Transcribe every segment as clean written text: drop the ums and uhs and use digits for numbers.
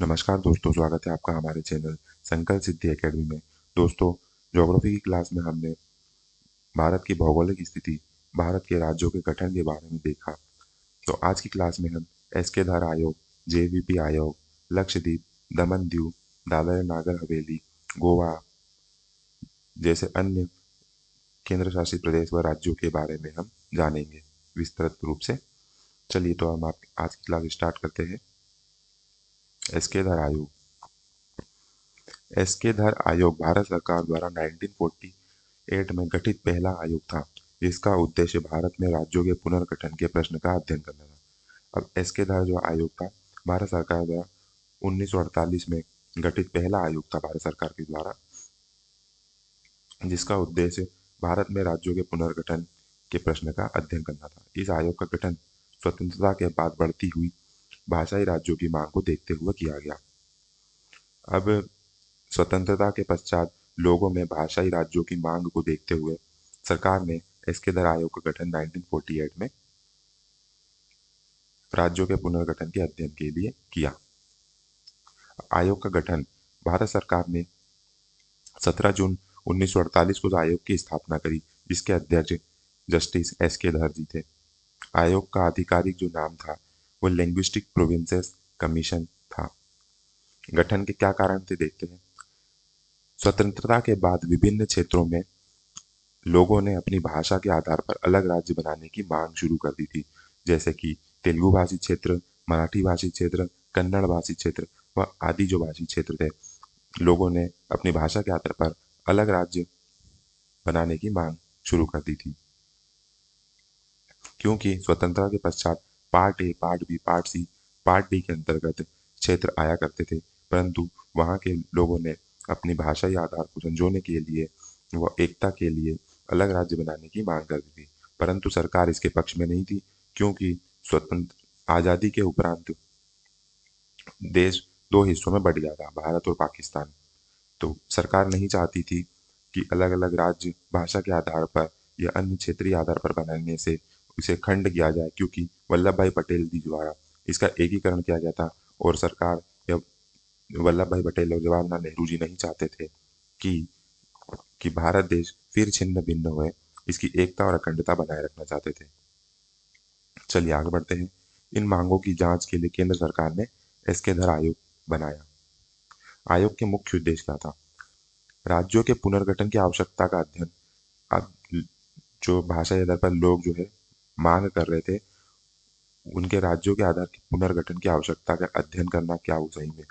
नमस्कार दोस्तों, स्वागत है आपका हमारे चैनल संकल्प सिद्धि एकेडमी में। दोस्तों, ज्योग्राफी की क्लास में हमने भारत की भौगोलिक स्थिति, भारत के राज्यों के गठन के बारे में देखा। तो आज की क्लास में हम एसके धर आयोग, जेवीपी आयोग, लक्षद्वीप, दमन दीव, दादरा नागर हवेली, गोवा जैसे अन्य केंद्र शासित प्रदेश व राज्यों के बारे में हम जानेंगे विस्तृत रूप से। चलिए तो हम आप आज की क्लास स्टार्ट करते हैं। एसके धर आयोग। एसके धर आयोग भारत सरकार द्वारा 1948 में गठित पहला आयोग था, जिसका उद्देश्य भारत में राज्यों के पुनर्गठन के प्रश्न का अध्ययन करना था। अब एसके धर जो आयोग था, भारत सरकार द्वारा 1948 में गठित पहला आयोग था भारत सरकार के द्वारा, जिसका उद्देश्य भारत में राज्यों के पुनर्गठन के प्रश्न का अध्ययन करना था। इस आयोग का गठन स्वतंत्रता के बाद बढ़ती हुई भाषाई राज्यों की मांग को देखते हुए किया गया। अब स्वतंत्रता के पश्चात लोगों में भाषाई राज्यों की मांग को देखते हुए सरकार ने एसके धर आयोग का गठन 1948 में राज्यों के पुनर्गठन के अध्ययन के लिए किया। आयोग का गठन भारत सरकार ने 17 जून 1948 को आयोग की स्थापना करी, जिसके अध्यक्ष जस्टिस एस के धर जी थे। आयोग का आधिकारिक जो नाम था वो लिंग्विस्टिक प्रोविंसेस कमीशन था। गठन के क्या कारण थे देखते हैं। स्वतंत्रता के बाद विभिन्न क्षेत्रों में लोगों ने अपनी भाषा के आधार पर अलग राज्य बनाने की मांग शुरू कर दी थी, जैसे कि तेलुगु भाषी क्षेत्र, मराठी भाषी क्षेत्र, कन्नड़ भाषी क्षेत्र व आदि जो भाषी क्षेत्र थे। लोगों ने अपनी भाषा के आधार पर अलग राज्य बनाने की मांग शुरू कर दी थी, क्योंकि स्वतंत्रता के पश्चात part A, part B, part C, part D के अंतर्गत क्षेत्र आया करते थे, परंतु वहाँ के लोगों ने अपनी भाषाई आधार को संजोने के लिए व एकता के लिए अलग राज्य बनाने की मांग कर दी थी। परंतु सरकार इसके पक्ष में नहीं थी, क्योंकि स्वतंत्र आज़ादी के उपरांत देश दो हिस्सों में बट गया था, भारत और पाकिस्तान। तो सरकार नहीं चाहती थी कि अलग अलग राज्य भाषा के आधार पर या अन्य क्षेत्रीय आधार पर बनाने से इसे खंड किया जाए, क्योंकि वल्लभ भाई पटेल जी द्वारा इसका एकीकरण किया गया था और सरकार या वल्लभ भाई पटेल और जवाहरलाल नेहरू जी नहीं चाहते थे कि भारत देश फिर छिन्न भिन्न हुए, इसकी एकता और अखंडता बनाए रखना चाहते थे। चलिए आगे बढ़ते हैं। इन मांगों की जांच के लिए केंद्र सरकार ने एसके धर आयोग बनाया। आयोग के मुख्य उद्देश्य क्या था। राज्यों के पुनर्गठन की आवश्यकता का अध्ययन। अब जो भाषा के आधार पर लोग जो है मांग कर रहे थे, उनके राज्यों के आधार के पुनर्गठन की आवश्यकता का अध्ययन करना, क्या वो सही में,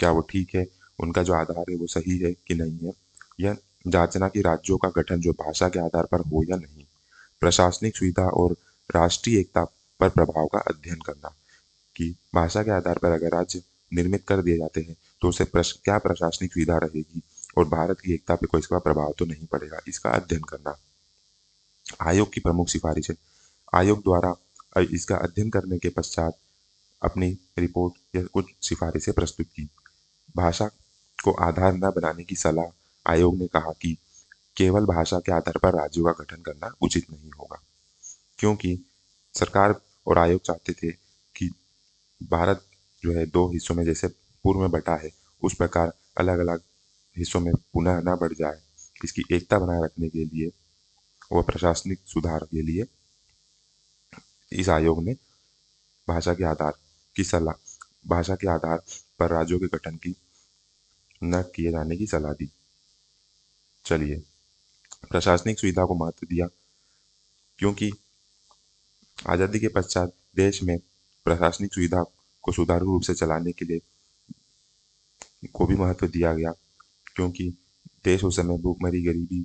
क्या वो ठीक है, उनका जो आधार है वो सही है कि नहीं है, यह जांचना कि राज्यों का गठन जो भाषा के आधार पर हो या नहीं। प्रशासनिक सुविधा और राष्ट्रीय एकता पर प्रभाव का अध्ययन करना, कि भाषा के आधार पर अगर राज्य निर्मित कर दिए जाते हैं तो उससे क्या प्रशासनिक सुविधा रहेगी और भारत की एकता पे कोई इसका प्रभाव तो नहीं पड़ेगा, इसका अध्ययन करना। आयोग की प्रमुख सिफारिशें। आयोग द्वारा इसका अध्ययन करने के पश्चात अपनी रिपोर्ट या कुछ सिफारिशें प्रस्तुत की। भाषा को आधार न बनाने की सलाह। आयोग ने कहा कि केवल भाषा के आधार पर राज्यों का गठन करना उचित नहीं होगा, क्योंकि सरकार और आयोग चाहते थे कि भारत जो है दो हिस्सों में जैसे पूर्व में बटा है, उस प्रकार अलग अलग हिस्सों में पुनः न बढ़ जाए। इसकी एकता बनाए रखने के लिए व प्रशासनिक सुधार के लिए इस आयोग ने भाषा के आधार की सलाह भाषा के आधार पर राज्यों के गठन की न किए जाने की सलाह दी। चलिए, प्रशासनिक सुविधा को महत्व दिया, क्योंकि आज़ादी के पश्चात देश में प्रशासनिक सुविधा को सुचारू रूप से चलाने के लिए को भी महत्व दिया गया, क्योंकि देश उस समय भूखमरी, गरीबी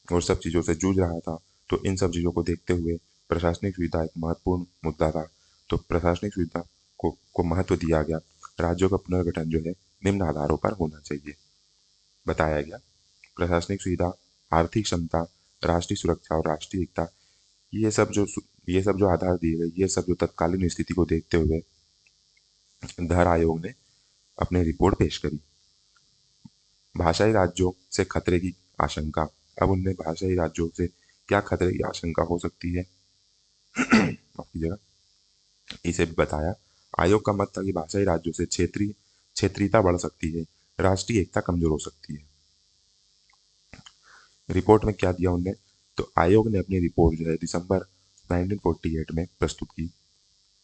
और सब चीज़ों से जूझ रहा था। तो इन सब चीज़ों को देखते हुए प्रशासनिक सुविधा एक महत्वपूर्ण मुद्दा था। तो प्रशासनिक सुविधा को महत्व दिया गया। राज्यों का पुनर्गठन जो है निम्न आधारों पर होना चाहिए, बताया गया। प्रशासनिक सुविधा, आर्थिक क्षमता, राष्ट्रीय सुरक्षा और राष्ट्रीय एकता, ये सब जो आधार दिए गए, ये सब जो तत्कालीन स्थिति को देखते हुए धर आयोग ने अपनी रिपोर्ट पेश करी। भाषाई राज्यों से खतरे की आशंका। अब उनने भाषाई राज्यों से क्या खतरे की आशंका हो सकती है, माफ कीजिएगा, इसे भी बताया। आयोग का मत था कि भाषाई राज्यों से क्षेत्रीय क्षेत्रीयता बढ़ सकती है, राष्ट्रीय एकता कमजोर हो सकती है। रिपोर्ट में क्या दिया उनने, तो आयोग ने अपनी रिपोर्ट जो है दिसंबर 1948 में प्रस्तुत की।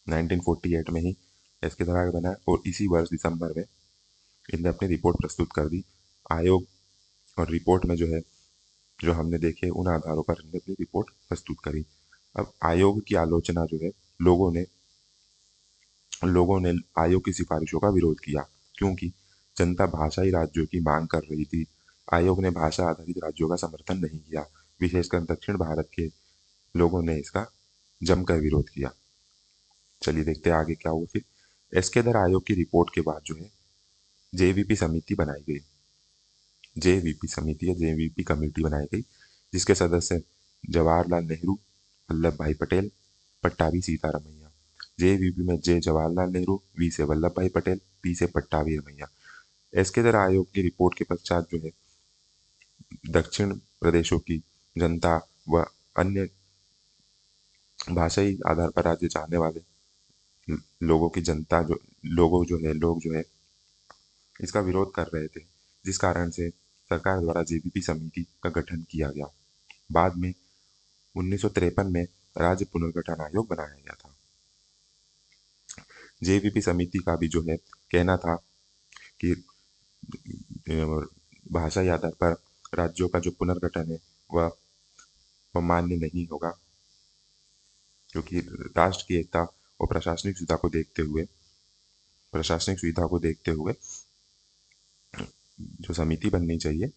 1948 में ही इसके द्वारा बना और इसी वर्ष दिसंबर में इनने अपनी रिपोर्ट प्रस्तुत कर दी। आयोग और रिपोर्ट में जो है जो हमने देखे उन आधारों पर इनने अपनी रिपोर्ट प्रस्तुत करी। अब आयोग की आलोचना जो है लोगों ने लोगों ने आयोग की सिफारिशों का विरोध किया, क्योंकि जनता भाषाई राज्यों की मांग कर रही थी। आयोग ने भाषा आधारित राज्यों का समर्थन नहीं किया, विशेषकर दक्षिण भारत के लोगों ने इसका जमकर विरोध किया। चलिए देखते हैं आगे क्या हुआ फिर। एस्केदर आयोग की रिपोर्ट के बाद जो है जेवीपी समिति बनाई गई। जेवीपी समिति या जेवीपी कमेटी बनाई गई, जिसके सदस्य जवाहरलाल नेहरू, वल्लभ भाई पटेल, पट्टाभी सीतारमैया। जेवीपी में जे जवाहरलाल नेहरू, वी से वल्लभ भाई पटेल, पी से पट्टाभी रमैया। एस्केदर आयोग की रिपोर्ट के पश्चात जो है दक्षिण प्रदेशों की जनता व अन्य भाषाई आधार पर राज्य चाहने वाले लोगों की जनता जो लोग जो है इसका विरोध कर रहे थे, जिस कारण से सरकार द्वारा जेवीपी समिति का गठन किया गया। बाद में 1953 में राज्य पुनर्गठन आयोग बनाया गया था। जेवीपी समिति का भी जो है कहना था कि भाषाई आधार पर राज्यों का जो पुनर्गठन है वह मान्य नहीं होगा, क्योंकि राष्ट्र की एकता और प्रशासनिक सुविधा को देखते हुए जो समिति बननी चाहिए,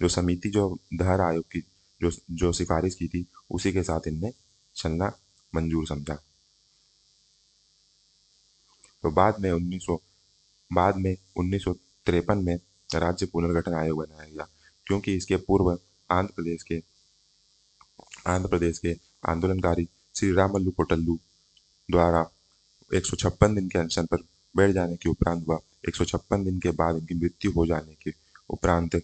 जो समिति जो धार आयोग की जो जो सिफारिश की थी उसी के साथ इनने चलना मंजूर समझा। तो बाद में 1953 में राज्य पुनर्गठन आयोग बनाया गया, क्योंकि इसके पूर्व आंध्र प्रदेश के आंध्र प्रदेश के आंदोलनकारी श्री रामल्लू पोटल्लू द्वारा 156 दिन के अनशन पर बैठ जाने के उपरांत व 156 दिन के बाद इनकी मृत्यु हो जाने के उपरांत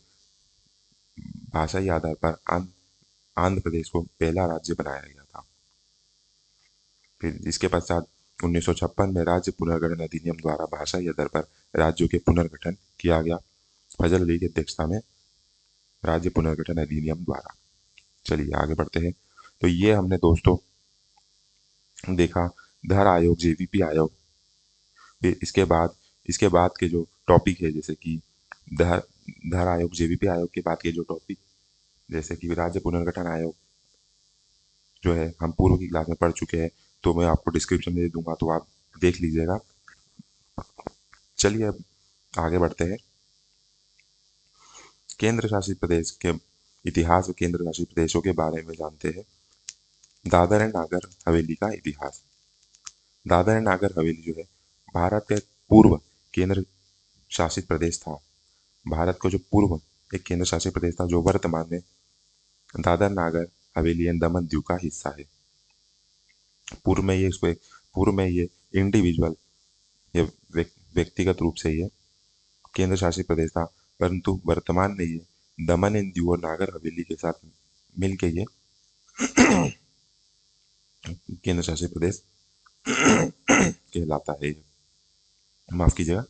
भाषाई आधार पर आंध्र प्रदेश को पहला राज्य बनाया गया था। फिर इसके पश्चात 1956 में राज्य पुनर्गठन अधिनियम द्वारा भाषाई आधार पर राज्यों के पुनर्गठन किया गया, फजल अली की अध्यक्षता में राज्य पुनर्गठन अधिनियम द्वारा। चलिए आगे बढ़ते हैं। तो ये हमने दोस्तों देखा धर आयोग, जेवीपी आयोग। फिर इसके बाद के जो टॉपिक है, जैसे कि धर धर आयोग, जेवीपी आयोग के बाद के जो टॉपिक जैसे कि राज्य पुनर्गठन आयोग जो है हम पूर्व की क्लास में पढ़ चुके हैं, तो मैं आपको डिस्क्रिप्शन में दे दूंगा, तो आप देख लीजिएगा। चलिए अब आगे बढ़ते हैं। केंद्र शासित प्रदेश के इतिहास व केंद्र शासित प्रदेशों के बारे में जानते हैं। दादर एंड नागर हवेली का इतिहास। दादर एंड नागर हवेली जो है भारत का एक पूर्व केंद्र शासित प्रदेश था। भारत का जो पूर्व एक केंद्र शासित प्रदेश था, जो वर्तमान में दादर नागर हवेली एंड दमन दीव का हिस्सा है। पूर्व में ये इंडिविजुअल ये व्यक्तिगत रूप से ये केंद्र शासित प्रदेश था, परंतु वर्तमान में ये दमन एंड दीव और नागर हवेली के साथ मिलके ये केंद्र शासित प्रदेश कहलाता है। माफ कीजिएगा।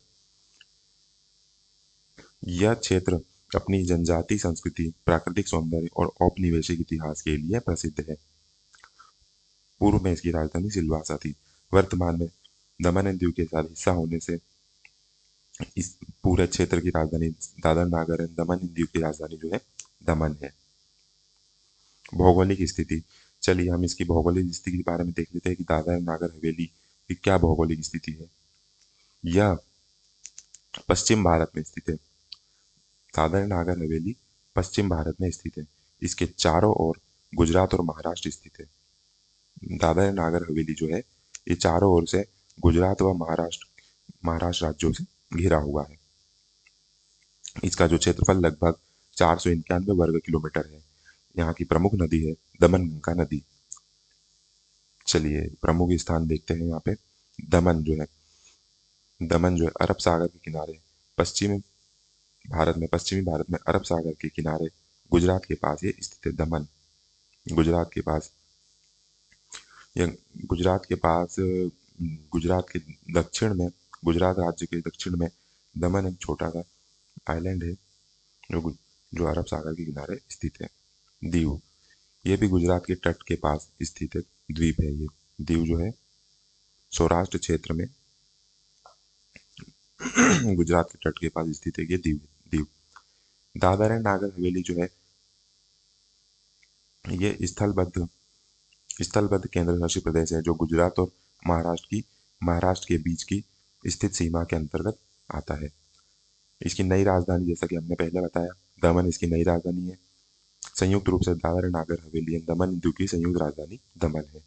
यह क्षेत्र अपनी जनजाति संस्कृति, प्राकृतिक सौंदर्य और औपनिवेशिक इतिहास के लिए प्रसिद्ध है। पूर्व में इसकी राजधानी सिलवासा थी। वर्तमान में दमन एंड दीव के साथ हिस्सा होने से इस पूरे क्षेत्र की राजधानी दादर नागर एंड दमन एंड दीव की राजधानी जो है दमन है। भौगोलिक स्थिति। चलिए हम इसकी भौगोलिक स्थिति के बारे में देख लेते हैं कि दादर एंड नागर हवेली की क्या भौगोलिक स्थिति है। यह पश्चिम भारत में स्थित है। दादर एंड नागर हवेली पश्चिम भारत में स्थित है। इसके चारों ओर गुजरात और महाराष्ट्र स्थित है। दादर एंड नागर हवेली जो है ये चारों ओर से गुजरात व महाराष्ट्र राज्यों से घिरा हुआ है। इसका जो क्षेत्रफल लगभग 491 वर्ग किलोमीटर है। यहाँ की प्रमुख नदी है दमनगंगा नदी। चलिए प्रमुख स्थान देखते हैं यहाँ पे। दमन जो है अरब सागर के किनारे पश्चिमी भारत में अरब सागर के किनारे गुजरात के पास ये स्थित है। दमन गुजरात के पास गुजरात के दक्षिण में गुजरात राज्य के दक्षिण में दमन एक छोटा सा आइलैंड है जो जो अरब सागर के किनारे स्थित है। दीव, ये भी गुजरात के तट के पास स्थित एक द्वीप है। ये दीव जो है सौराष्ट्र क्षेत्र में गुजरात के तट के पास स्थित है ये दीव। दीव दादर एंड नागर हवेली जो है ये स्थलबद्ध केंद्र शासित प्रदेश है जो गुजरात और महाराष्ट्र के बीच की स्थित सीमा के अंतर्गत आता है। इसकी नई राजधानी, जैसा कि हमने पहले बताया, दमन इसकी नई राजधानी है। संयुक्त रूप से Dadar and Nagar Haveli and Daman and Diu की संयुक्त राजधानी दमन है।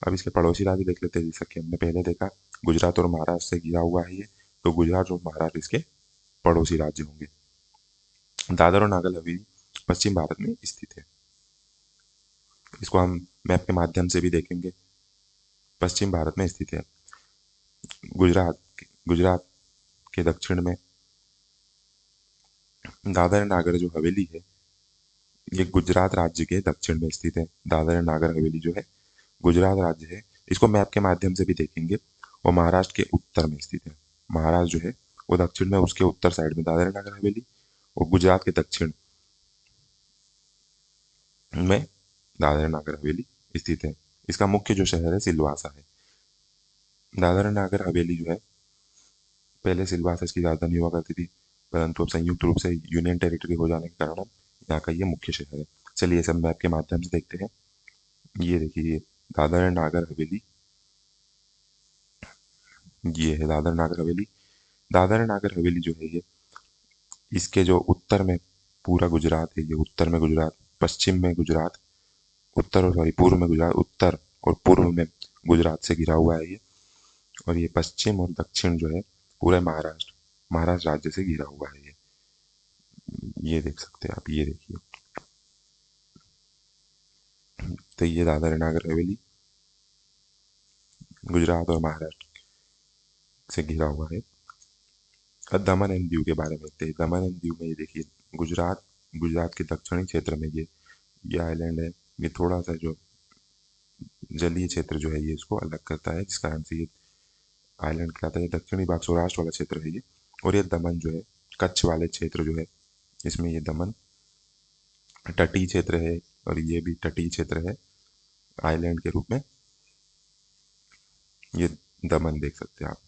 अब इसके पड़ोसी राज्य देख लेते हैं। जैसा कि हमने पहले देखा, गुजरात और महाराष्ट्र से घिरा हुआ है ये, तो गुजरात और महाराष्ट्र इसके पड़ोसी राज्य होंगे। दादर और नागर हवेली पश्चिम भारत में स्थित है। इसको हम मैप के माध्यम से भी देखेंगे। पश्चिम भारत में स्थित है। गुजरात के दक्षिण में दादर एंड नागर जो हवेली है ये गुजरात राज्य के दक्षिण में स्थित है। दादर एंड नागर हवेली जो है गुजरात राज्य है। इसको मैप के माध्यम से भी देखेंगे। और महाराष्ट्र के उत्तर में स्थित है। महाराष्ट्र जो है वो दक्षिण में, उसके उत्तर साइड में दादर एंड नागर हवेली, और गुजरात के दक्षिण में दादर एंड नागर हवेली स्थित है। इसका मुख्य जो शहर है सिलवासा है। दादर एंड नागर हवेली जो है पहले सिलवासा इसकी राजधानी हुआ करती थी, परंतु अब संयुक्त रूप से यूनियन टेरिटरी हो जाने के कारण अब यहाँ का ये मुख्य शहर है। चलिए सब मैप के माध्यम से देखते हैं। ये देखिए, ये दादर एंड नागर हवेली, ये है दादर नागर हवेली। दादर एंड नागर हवेली जो है ये इसके जो उत्तर में पूरा गुजरात है, ये उत्तर में गुजरात, पश्चिम में गुजरात, उत्तर और सॉरी पूर्व में गुजरात, उत्तर और पूर्व में गुजरात से घिरा हुआ है ये। और ये पश्चिम और दक्षिण जो है पूरे महाराष्ट्र राज्य से घिरा हुआ है ये देख सकते हैं आप, ये देखिए। तो ये दादर एंड नागर हवेली गुजरात और महाराष्ट्र से घिरा हुआ है। अब दमन एंड दीव के बारे में देखते हैं। दमन एंड दीव में ये देखिए, गुजरात के दक्षिणी क्षेत्र में ये आइलैंड है। ये थोड़ा सा जो जलीय क्षेत्र जो है ये इसको अलग करता है, जिस कारण से ये आइलैंड कहलाता है। दक्षिणी भाग सौराष्ट्र वाला क्षेत्र है ये। और ये दमन जो है कच्छ वाले क्षेत्र जो है, इसमें ये दमन तटीय क्षेत्र है, और ये भी तटीय क्षेत्र है आइलैंड के रूप में। ये दमन देख सकते हैं आप।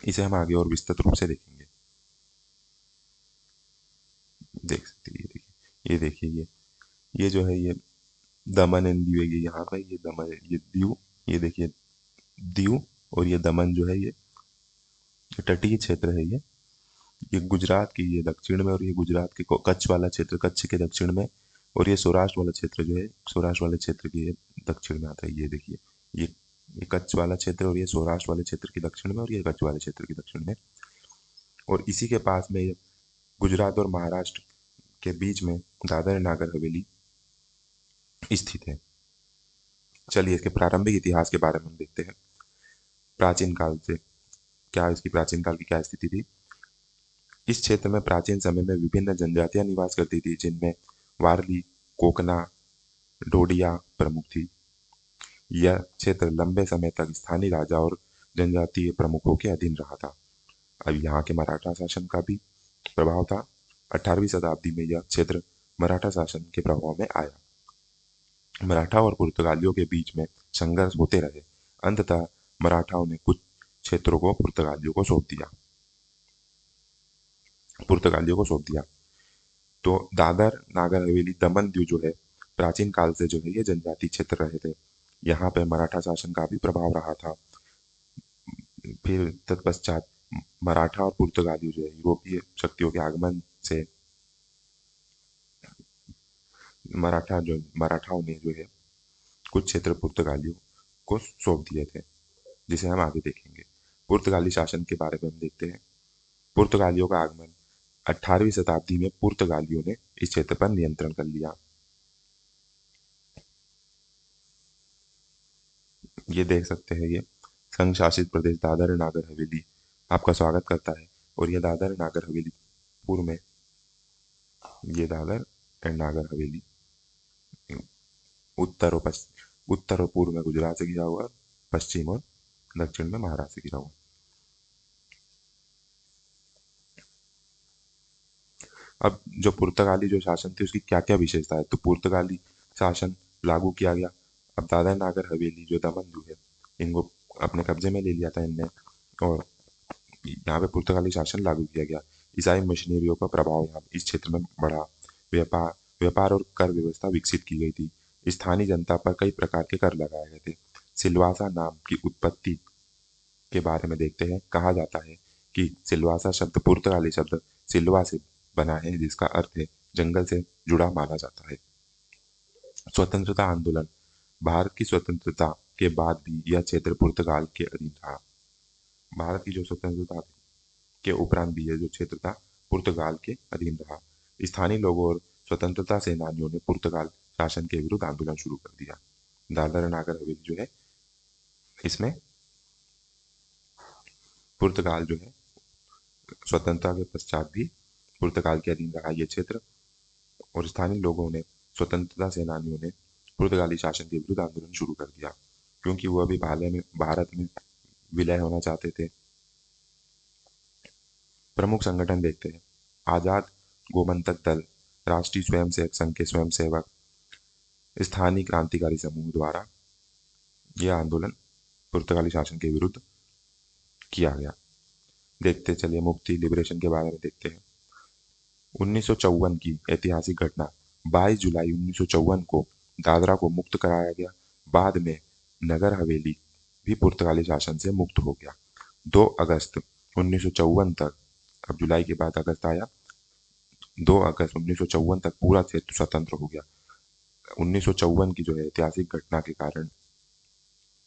इसे हम आगे और विस्तृत रूप से देखेंगे। देख सकते हैं, ये देखिए, ये जो है ये दमन एंड दीव है। ये यहाँ पे ये दमन, ये दीव, ये देखिए दीव, और ये दमन जो है ये तटीय क्षेत्र है ये गुजरात की ये दक्षिण में, और ये गुजरात के कच्छ वाला क्षेत्र कच्छ के दक्षिण में, और ये सौराष्ट्र वाला क्षेत्र जो है सौराष्ट्र वाले क्षेत्र के ये दक्षिण में आता है। ये देखिए, ये कच्छ वाला क्षेत्र, और ये सौराष्ट्र वाले क्षेत्र के दक्षिण में, और ये कच्छ वाले क्षेत्र के दक्षिण में। और इसी के पास में ये गुजरात और महाराष्ट्र के बीच में दादर नागर हवेली स्थित है। चलिए इसके प्रारंभिक इतिहास के बारे में हम देखते हैं। प्राचीन काल से क्या इसकी प्राचीन काल की क्या स्थिति थी। इस क्षेत्र में प्राचीन समय में विभिन्न जनजातियां निवास करती थी, जिनमें वारली, कोकना, डोडिया प्रमुख थी। यह क्षेत्र लंबे समय तक स्थानीय राजा और जनजातीय प्रमुखों के अधीन रहा था। अब यहाँ के मराठा शासन का भी प्रभाव था। 18वीं शताब्दी में यह क्षेत्र मराठा शासन के प्रभाव में आया। मराठा और पुर्तगालियों के बीच में संघर्ष होते रहे। अंततः मराठाओं ने कुछ क्षेत्रों को पुर्तगालियों को सौंप दिया। तो दादर नागर हवेली दमन दीव जो है प्राचीन काल से जो है ये जनजाति क्षेत्र रहे थे। यहाँ पे मराठा शासन का भी प्रभाव रहा था। फिर तत्पश्चात मराठा और पुर्तगाली जो है यूरोपीय शक्तियों के आगमन से मराठाओं ने जो है कुछ क्षेत्र पुर्तगालियों को सौंप दिए थे, जिसे हम आगे देखेंगे। पुर्तगाली शासन के बारे में हम देखते हैं। पुर्तगालियों का आगमन 18वीं शताब्दी में पुर्तगालियों ने इस क्षेत्र पर नियंत्रण कर लिया। ये देख सकते हैं, ये संघ शासित प्रदेश दादर नागर हवेली आपका स्वागत करता है। और ये दादर नागर हवेली पूर्व में, ये दादर एंड नागर हवेली उत्तर और पूर्व में गुजरात से घिरा हुआ, पश्चिम और दक्षिण में महाराष्ट्र घिरा हुआ। अब जो पुर्तगाली जो शासन थी उसकी क्या क्या विशेषता है, तो पुर्तगाली शासन लागू किया गया। अब दादर नागर हवेली जो दमन दीव है, इनको अपने कब्जे में ले लिया था इनने, और यहाँ पे पुर्तगाली शासन लागू किया गया। ईसाई मशीनरियों का प्रभाव यहाँ इस क्षेत्र में बढ़ा। व्यापार व्यापार और कर व्यवस्था विकसित की गई थी। स्थानीय जनता पर कई प्रकार के कर लगाए गए थे। सिलवासा नाम की उत्पत्ति के बारे में देखते हैं। कहा जाता है कि सिलवासा शब्द पुर्तगाली शब्द सिल्वा से बना है, जिसका अर्थ है जंगल से जुड़ा माना जाता है। स्वतंत्रता आंदोलन, भारत की स्वतंत्रता के बाद भी यह क्षेत्र पुर्तगाल के अधीन रहा। भारत की जो स्वतंत्रता के उपरांत भी यह जो क्षेत्र था पुर्तगाल के अधीन रहा। स्थानीय लोगों और स्वतंत्रता सेनानियों ने पुर्तगाल शासन के विरुद्ध आंदोलन शुरू कर दिया। दादर नागर हवेली जो है, इसमें पुर्तगाल जो है स्वतंत्रता के पश्चात भी पुर्तगाल के अधीन रहा ये क्षेत्र, और स्थानीय लोगों ने स्वतंत्रता सेनानियों ने पुर्तगाली शासन के विरुद्ध आंदोलन शुरू कर दिया, क्योंकि वो अभी भारत में विलय होना चाहते थे। प्रमुख संगठन देखते हैं। आजाद गोमंतक दल, राष्ट्रीय स्वयंसेवक संघ के स्वयंसेवक, स्थानीय क्रांतिकारी समूह द्वारा यह आंदोलन पुर्तगाली शासन के विरुद्ध किया गया। देखते चलिए मुक्ति लिबरेशन के बारे में देखते हैं। 1954 की ऐतिहासिक घटना, 22 जुलाई 1954 को दादरा को मुक्त कराया गया। बाद में नगर हवेली भी पुर्तगाली शासन से मुक्त हो गया। 2 अगस्त 1954 तक, अब जुलाई के बाद अगस्त आया, 2 अगस्त 1954 तक पूरा क्षेत्र स्वतंत्र हो गया। 1954 की जो है ऐतिहासिक घटना के कारण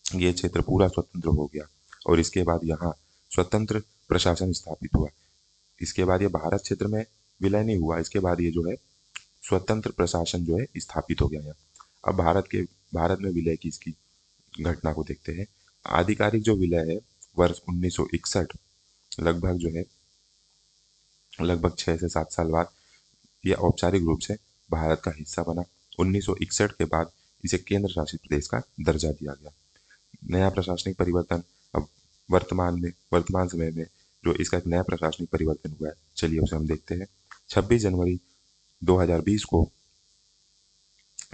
ये क्षेत्र पूरा स्वतंत्र हो गया, और इसके बाद यहाँ स्वतंत्र प्रशासन स्थापित हुआ। इसके बाद ये भारत क्षेत्र में विलय नहीं हुआ, इसके बाद ये जो है स्वतंत्र प्रशासन जो है स्थापित हो गया है। अब भारत में विलय की इसकी घटना को देखते हैं। आधिकारिक जो विलय है वर्ष 1961, लगभग जो है लगभग 6 से 7 साल बाद यह औपचारिक रूप से भारत का हिस्सा बना। 1961 के बाद इसे केंद्र शासित प्रदेश का दर्जा दिया गया। नया प्रशासनिक परिवर्तन, अब वर्तमान समय में जो इसका एक नया प्रशासनिक परिवर्तन हुआ है, चलिए उसे हम देखते हैं। 26 जनवरी 2020 को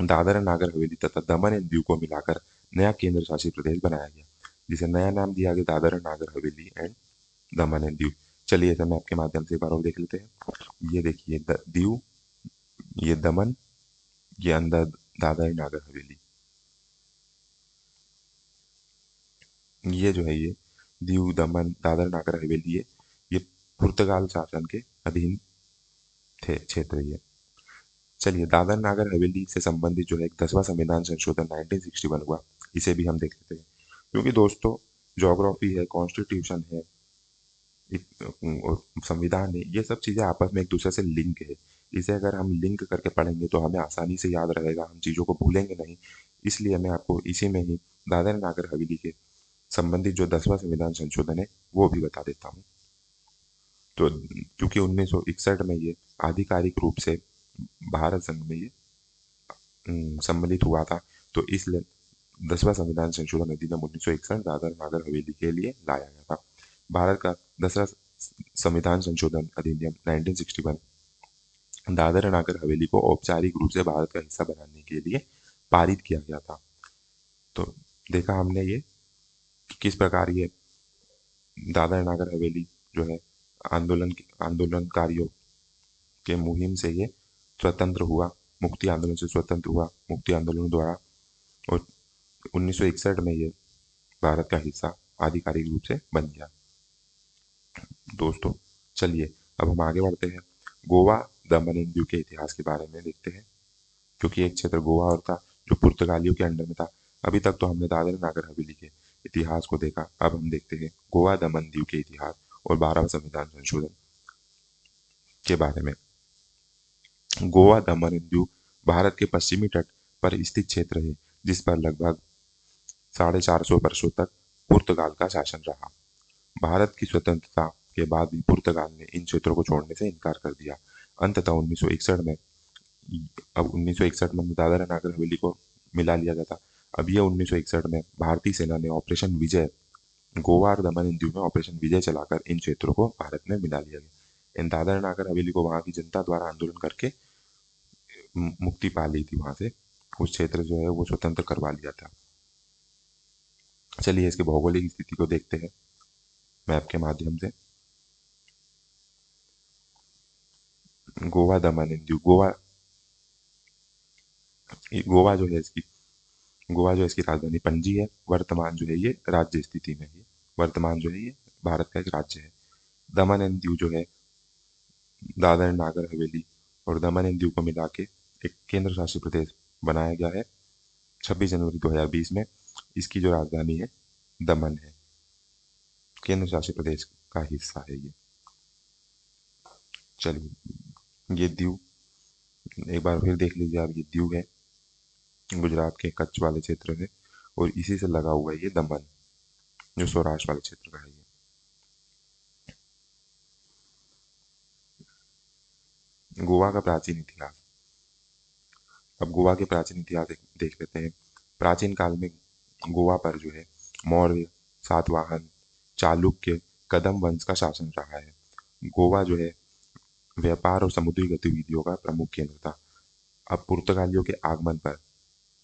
दादर नागर हवेली तथा दमन एंड दीव को मिलाकर नया केंद्र शासित प्रदेश बनाया गया, जिसे नया नाम दिया गया Dadar Nagar Haveli and Daman and Diu. चलिए इसे मैं आपके माध्यम से एक बार और देख लेते हैं। ये देखिए दीव, ये दमन, ये अंदर दादर नागर हवेली, ये जो है ये दीव दमन दादर नागर हवेली है, ये पुर्तगाल शासन के अधीन थे क्षेत्र ये। चलिए दादर नागर हवेली से संबंधित जो है एक 10वां संविधान संशोधन 1961 हुआ, इसे भी हम देख लेते हैं। क्योंकि दोस्तों ज्योग्राफी है, कॉन्स्टिट्यूशन है, और संविधान है, ये सब चीज़ें आपस में एक दूसरे से लिंक है। इसे अगर हम लिंक करके पढ़ेंगे तो हमें आसानी से याद रहेगा, हम चीज़ों को भूलेंगे नहीं। इसलिए मैं आपको इसी में ही दादर नागर हवेली के संबंधित जो 10वां संविधान संशोधन है वो भी बता देता हूँ। तो क्योंकि 1961 में ये आधिकारिक रूप से भारत संघ में ये सम्मिलित हुआ था, तो इसलिए 10वां संविधान संशोधन अधिनियम 1961 दादर नागर हवेली के लिए लाया गया था। भारत का 10वां संविधान संशोधन अधिनियम 1961 दादर नागर हवेली को औपचारिक रूप से भारत का हिस्सा बनाने के लिए पारित किया गया था। तो देखा हमने ये किस प्रकार ये दादर नागर हवेली जो है आंदोलनकारियों के मुहिम से ये स्वतंत्र हुआ, मुक्ति आंदोलन से स्वतंत्र हुआ, मुक्ति आंदोलन द्वारा, और 1961 में ये भारत का हिस्सा आधिकारिक रूप से बन गया। दोस्तों चलिए अब हम आगे बढ़ते हैं। गोवा दमन एंड दीव के इतिहास के बारे में देखते हैं, क्योंकि एक क्षेत्र गोवा और था जो पुर्तगालियों के अंडर में था। अभी तक तो हमने दादर नागर हवेली के इतिहास को देखा, अब हम देखते हैं गोवा दमन दीव के इतिहास और 12वां संविधान संशोधन के बारे में। गोवा दमन एंड दीव भारत के पश्चिमी तट पर स्थित क्षेत्र है, जिस पर लगभग 450 वर्षों तक पुर्तगाल का शासन रहा। भारत की स्वतंत्रता के बाद भी पुर्तगाल ने इन क्षेत्रों को छोड़ने से इनकार कर दिया। अंततः 1961 में, अब 1961 में दादर नागर हवेली को मिला लिया गया था। अब ये 1961 में भारतीय सेना ने ऑपरेशन विजय, गोवा और दमन एंड दीव में ऑपरेशन विजय चलाकर इन क्षेत्रों को भारत में मिला लिया गया। इन दादर नागर हवेली को वहां की जनता द्वारा आंदोलन करके मुक्ति पा ली थी वहां से, उस क्षेत्र जो है वो स्वतंत्र करवा लिया था। चलिए इसके भौगोलिक स्थिति को देखते हैं मैप के माध्यम से। गोवा दमन एंड दीव, गोवा जो है इसकी गोवा जो है इसकी राजधानी पणजी है। वर्तमान जो है ये राज्य स्थिति में है, वर्तमान जो है ये भारत का एक राज्य है। दमन एंड दीव जो है दादर नागर हवेली और दमन एंड दीव को मिला के एक केंद्र शासित प्रदेश बनाया गया है 26 जनवरी 2020 में। इसकी जो राजधानी है दमन है, केंद्र शासित प्रदेश का हिस्सा है ये। चलिए ये दीव एक बार फिर देख लीजिए आप, ये दीव है गुजरात के कच्छ वाले क्षेत्र में, और इसी से लगा हुआ है ये दमन जो सौराष्ट्र वाले क्षेत्र का है ये। गोवा का प्राचीन इतिहास, अब गोवा के प्राचीन इतिहास देख लेते हैं। प्राचीन काल में गोवा पर जो है मौर्य, सातवाहन, चालुक्य, कदम वंश का शासन रहा है। गोवा जो है व्यापार और समुद्री गतिविधियों का प्रमुख केंद्र था। अब पुर्तगालियों के आगमन पर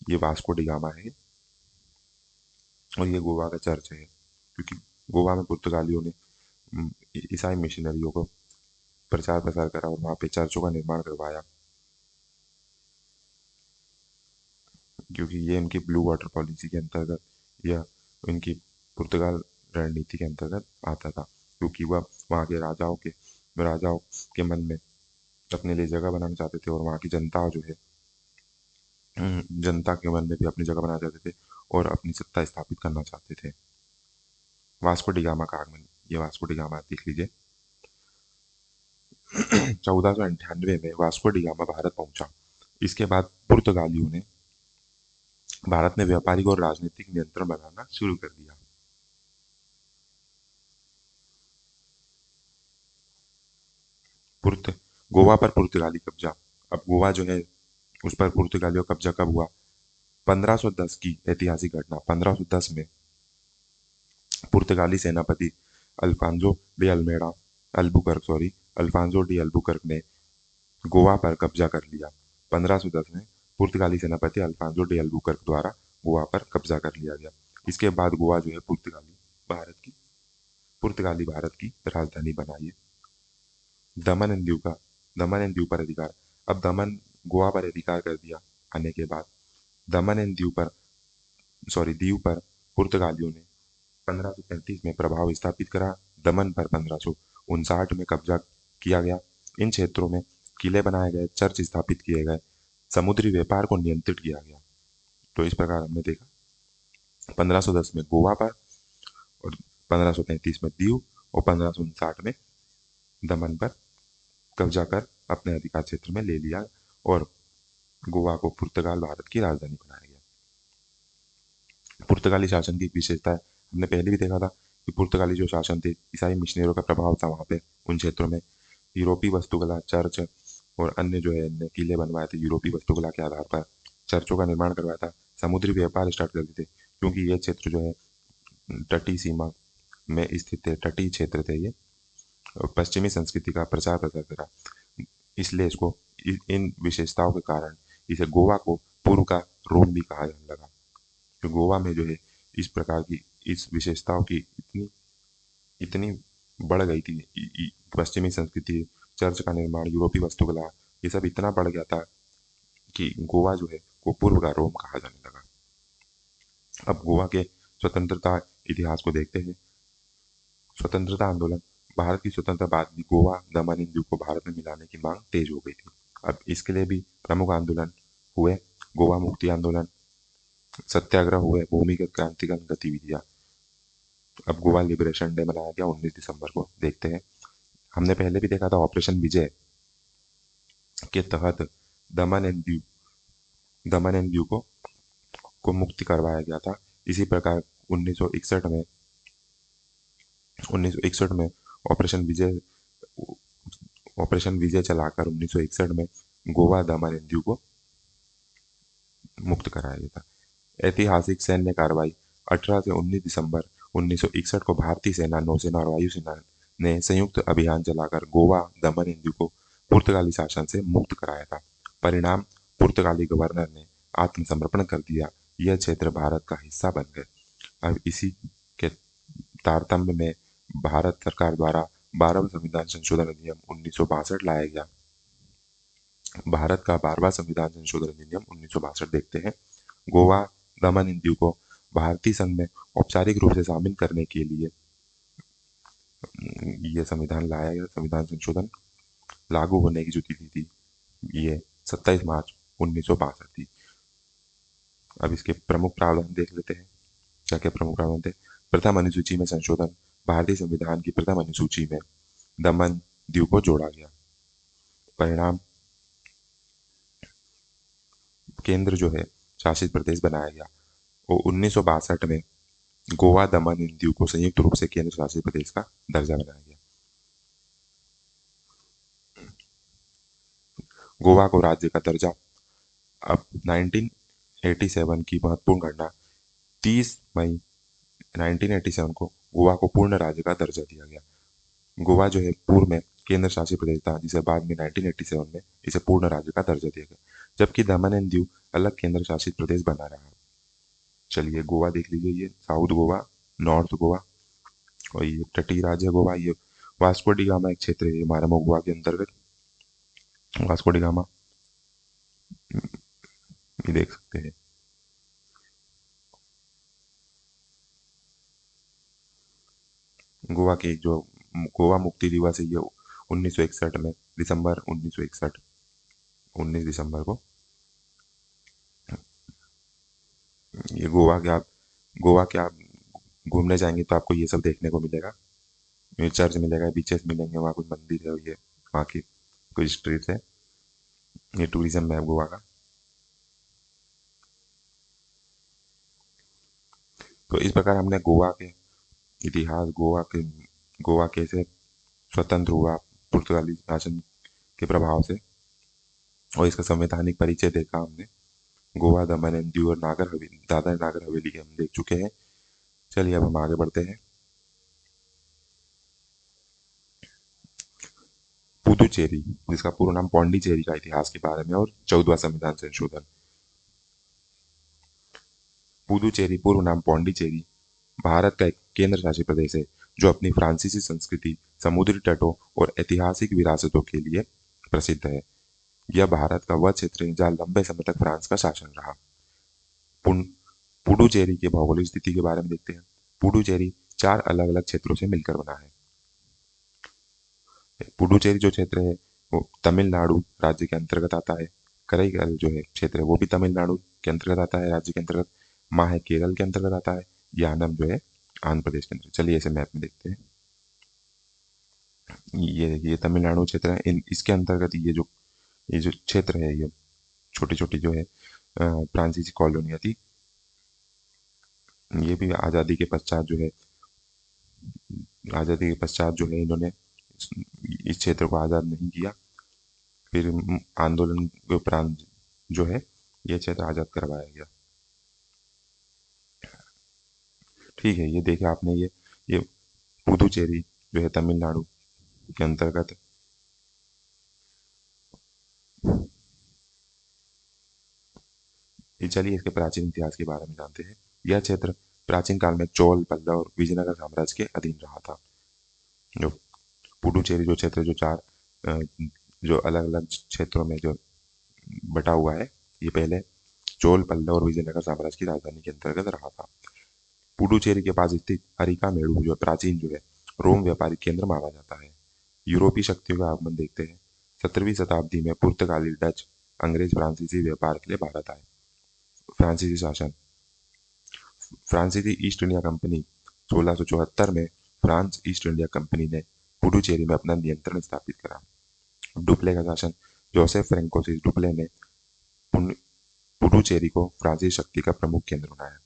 ये वास्को डिगामा है और ये गोवा का चर्च है, क्योंकि गोवा में पुर्तगालियों ने ईसाई मिशनरियों को प्रचार प्रसार करा और वहाँ पे चर्चों का निर्माण करवाया, क्योंकि ये इनकी ब्लू वाटर पॉलिसी के अंतर्गत या इनकी पुर्तगाल रणनीति के अंतर्गत आता था, क्योंकि वह वहाँ के राजाओं के मन में अपने लिए जगह बनाना चाहते थे और वहाँ की जनता जो है जनता के मन में भी अपनी जगह बनाना चाहते थे और अपनी सत्ता स्थापित करना चाहते थे। वास्को डिगामा का आगमन, ये वास्को डिगामा देख लीजिए। 1498 में वास्को डिगामा भारत पहुंचा। इसके बाद पुर्तगालियों ने भारत में व्यापारिक और राजनीतिक नियंत्रण बनाना शुरू कर दिया। पुर्त गोवा पर पुर्तगाली कब्जा, अब गोवा जो है उस पर पुर्तगालियों का कब्जा कब हुआ? 1510 की ऐतिहासिक घटना। 1510 में पुर्तगाली सेनापति Alfonso de Almeida Alfonso de Albuquerque ने गोवा पर कब्जा कर लिया। 1510 में पुर्तगाली सेनापति अल्फांसो डी अल्बुकर्क द्वारा गोवा पर कब्जा कर लिया गया। इसके बाद गोवा जो है पुर्तगाली भारत की राजधानी बनाई है। दमन एंड दीव पर अधिकार, अब दमन गोवा पर अधिकार कर दिया आने के बाद दमन एंड दीव पर पुर्तगालियों ने 1535 में प्रभाव स्थापित करा। दमन पर 1559 में कब्जा किया गया। इन क्षेत्रों में किले बनाए गए, चर्च स्थापित किए गए, समुद्री व्यापार को नियंत्रित किया गया। तो इस प्रकार हमने देखा 1510 में गोवा पर और 1533 में दीव और 1559 में दमन पर कब्जा कर अपने अधिकार क्षेत्र में ले लिया और गोवा को पुर्तगाल भारत की राजधानी बनाया गया। पुर्तगाली शासन की एक विशेषता है, हमने पहले भी देखा था कि पुर्तगाली जो शासन थे, ईसाई मिशनरियों का प्रभाव था वहाँ पे उन क्षेत्रों में। यूरोपीय वस्तुकला, चर्च और अन्य जो है किले बनवाए थे यूरोपीय वस्तुकला के आधार पर, चर्चों का निर्माण करवाया था, समुद्री व्यापार स्टार्ट कर दिए थे, क्योंकि ये क्षेत्र जो है तटीय सीमा में स्थित थे, तटीय क्षेत्र थे ये, पश्चिमी संस्कृति का प्रचार प्रसार करा। इसलिए इसको इन विशेषताओं के कारण इसे गोवा को पूर्व का रोम भी कहा जाने लगा। तो गोवा में जो है इस प्रकार की इस विशेषताओं की इतनी इतनी बढ़ गई थी, पश्चिमी संस्कृति, चर्च का निर्माण, यूरोपीय वस्तुकला, ये सब इतना बढ़ गया था कि गोवा जो है वो पूर्व का रोम कहा जाने लगा। अब गोवा के स्वतंत्रता इतिहास को देखते हैं। स्वतंत्रता आंदोलन, भारत की स्वतंत्रता बाद भी गोवा दमन एंड दीव को भारत में मिलाने की मांग तेज हो गई थी। अब इसके लिए भी प्रमुख आंदोलन हुए, गोवा मुक्ति आंदोलन, सत्याग्रह हुए, भूमिगत क्रांतिकारिक गतिविधियां। अब गोवा लिबरेशन डे मनाया गया 19 दिसंबर को, देखते हैं। हमने पहले भी देखा था ऑपरेशन विजय के तहत दमन एंड दीव को मुक्त करवाया गया था। इसी प्रकार 1961 में ऑपरेशन विजय चलाकर 1961 में गोवा दमन एंड दीव को मुक्त कराया गया था। ऐतिहासिक सैन्य कार्रवाई 18 से 19 दिसंबर 1961 को भारतीय सेना, नौसेना और वायुसेना ने संयुक्त अभियान चलाकर गोवा, दमन एंड दीव को पुर्तगाली शासन से मुक्त कराया था। परिणाम, पुर्तगाली गवर्नर ने आत्मसमर्पण कर दिया। यह क्षेत्र भारत का हिस्सा बन गए। अब इसी के तारतम्य में भारत सरकार द्वारा 12वां संविधान संशोधन अधिनियम 1962 लाया गया। भारत का 12वां संविधान संशोधन अधिनियम 1962 देखते हैं। गोवा, दमन एंड दीव को भारतीय संघ में औपचारिक रूप से शामिल करने के लिए यह संविधान लाया गया। संविधान संशोधन लागू होने की जो तिथि थी ये 27 मार्च 1962 थी। अब इसके प्रमुख प्रावधान देख लेते हैं। क्या क्या प्रमुख प्रावधान थे? प्रथम अनुसूची में संशोधन, भारतीय संविधान की प्रथम अनुसूची में दमन दीव को जोड़ा गया। परिणाम, केंद्र जो है शासित प्रदेश बनाया गया। और 1962 में गोवा, दमन एंड दीव को संयुक्त रूप से केंद्र शासित प्रदेश का दर्जा बनाया गया। गोवा को राज्य का दर्जा, अब 1987 की महत्वपूर्ण घटना, 30 मई 1987 को गोवा को पूर्ण राज्य का दर्जा दिया गया। गोवा जो है पूर्व में केंद्र शासित प्रदेश था, जिसे बाद में 1987 में इसे पूर्ण राज्य का दर्जा दिया गया, जबकि दमन एंड दीव अलग केंद्र शासित प्रदेश बना रहा। चलिए गोवा देख लीजिए, ये साउथ गोवा, नॉर्थ गोवा और ये तटीय राज्य गोवा। ये वास्को डी गामा एक क्षेत्र है मारामो गोवा के अंतर्गत। वास्को डी गामा ये देख सकते हैं। गोवा की जो गोवा मुक्ति दिवस है ये 1961 में दिसंबर 1961 19 दिसंबर को ये गोवा के आप घूमने जाएंगे तो आपको ये सब देखने को मिलेगा। ये चर्च मिलेगा, बीचेस मिलेंगे, वहाँ कुछ मंदिर है, ये वहाँ की कुछ स्ट्रीट्स है। ये टूरिज्म मैप गोवा का। तो इस प्रकार हमने गोवा के इतिहास, गोवा कैसे स्वतंत्र हुआ पुर्तगाली शासन के प्रभाव से, और इसका संवैधानिक परिचय देखा हमने। गोवा, दमन एंड दीव और नागर हवेली, दादरा नागर हवेली के हम देख चुके हैं। चलिए अब हम आगे बढ़ते हैं। पुदुचेरी, जिसका पूरा नाम पौंडीचेरी, का इतिहास के बारे में और 14वां संविधान संशोधन। पुदुचेरी पूर्व नाम पौंडीचेरी भारत का एक केंद्र शासित प्रदेश है जो अपनी फ्रांसीसी संस्कृति, समुद्री तटों और ऐतिहासिक विरासतों के लिए प्रसिद्ध है। यह भारत का वह क्षेत्र है जहाँ लंबे समय तक फ्रांस का शासन रहा। पुडुचेरी के भौगोलिक स्थिति के बारे में देखते हैं। पुडुचेरी 4 अलग अलग क्षेत्रों से मिलकर बना है। पुडुचेरी जो क्षेत्र है वो तमिलनाडु राज्य के अंतर्गत आता है। कराईकल जो है क्षेत्र है वो भी तमिलनाडु के अंतर्गत आता है, राज्य के अंतर्गत। माहे केरल के अंतर्गत आता है। यानम जो है आंध्र प्रदेश के अंदर। चलिए इसे मैप में देखते हैं। ये तमिलनाडु क्षेत्र है। इसके अंतर्गत ये जो क्षेत्र है, ये छोटी छोटी जो है फ्रांसीसी कॉलोनियाँ थी। ये भी आज़ादी के पश्चात जो है इन्होंने इस क्षेत्र को आज़ाद नहीं किया। फिर आंदोलन के उपरांत जो है ये क्षेत्र आज़ाद करवाया गया। ठीक है, ये देखे आपने, ये पुदुचेरी जो है तमिलनाडु के अंतर्गत। चलिए इसके प्राचीन इतिहास के बारे में जानते हैं। यह क्षेत्र प्राचीन काल में चोल, पल्लव और विजयनगर साम्राज्य के अधीन रहा था। जो पुडुचेरी जो क्षेत्र जो चार अ, जो अलग अलग क्षेत्रों में जो बटा हुआ है, ये पहले चोल, पल्लव और विजयनगर साम्राज्य की राजधानी के अंतर्गत रहा था। पुडुचेरी के पास स्थित अरिकामेडु जो प्राचीन जो है रोम व्यापारिक केंद्र माना जाता है। यूरोपीय शक्तियों का आगमन देखते हैं। 17वीं शताब्दी में पुर्तगाली, डच, अंग्रेज, फ्रांसीसी व्यापार के लिए भारत आए। फ्रांसीसी शासन, फ्रांसीसी ईस्ट इंडिया कंपनी 1674 में फ्रांस ईस्ट इंडिया कंपनी ने पुडुचेरी में अपना नियंत्रण स्थापित करा। डुप्ले का शासन, जोसेफ फ्रेंकोसिस डुप्ले ने पुडुचेरी को फ्रांसीसी शक्ति का प्रमुख केंद्र बनाया।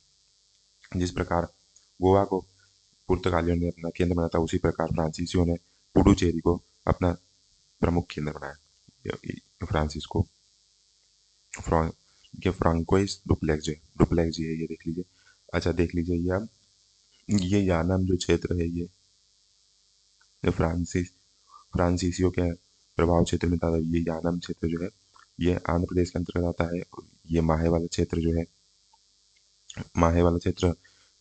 जिस प्रकार गोवा को पुर्तगालियों ने अपना केंद्र बनाया था, उसी प्रकार फ्रांसीसियों ने पुडुचेरी को अपना प्रमुख केंद्र बनाया। फ्रांसिस को ये फ्रांकोइस डुप्लेक्स जी है, ये देख लीजिए। अच्छा देख लीजिए ये अब, ये यानम जो क्षेत्र है ये फ्रांसीसियों के प्रभाव क्षेत्र में था। ये यानम क्षेत्र जो है ये आंध्र प्रदेश के अंतर्गत आता है। ये माहे वाला क्षेत्र जो है, माहे वाला क्षेत्र